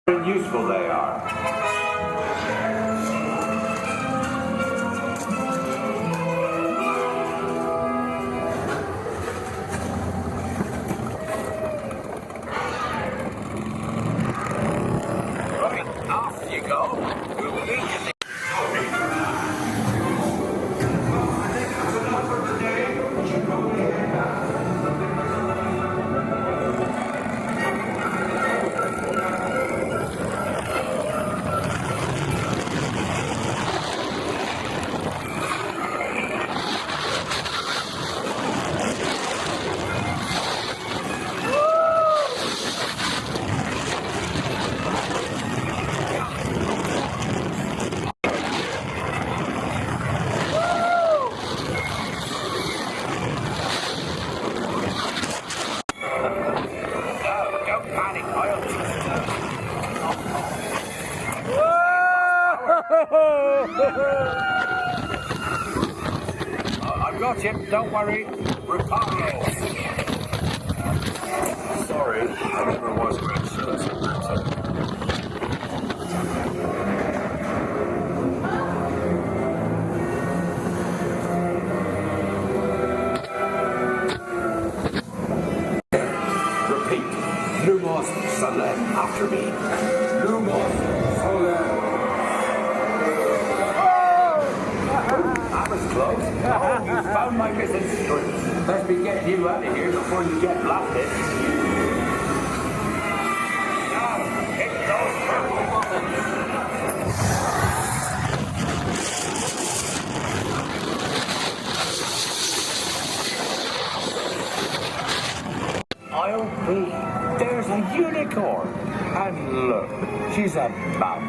and useful they are. Right, off you go. We'll meet you there. That's enough for today. You go ahead now. I've got him, don't worry. Reparo. Sorry, I never was great, so that's a matter. Repeat. Lumos Soler after me. Lumos Soler. I was close. Oh, you found my missing string. Let's be getting you out of here before you get blasted. Now, hit those purple buttons. I'll be. There's a unicorn. And look, she's a mum.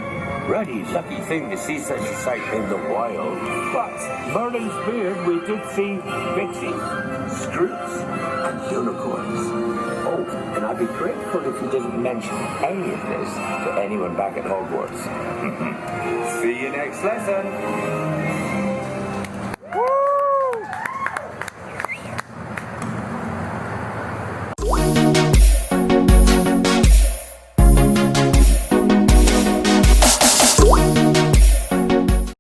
Really lucky thing to see such a sight in the wild. But Merlin's beard, we did see pixies, scroots, and unicorns. Oh, and I'd be grateful if you didn't mention any of this to anyone back at Hogwarts. See you next lesson.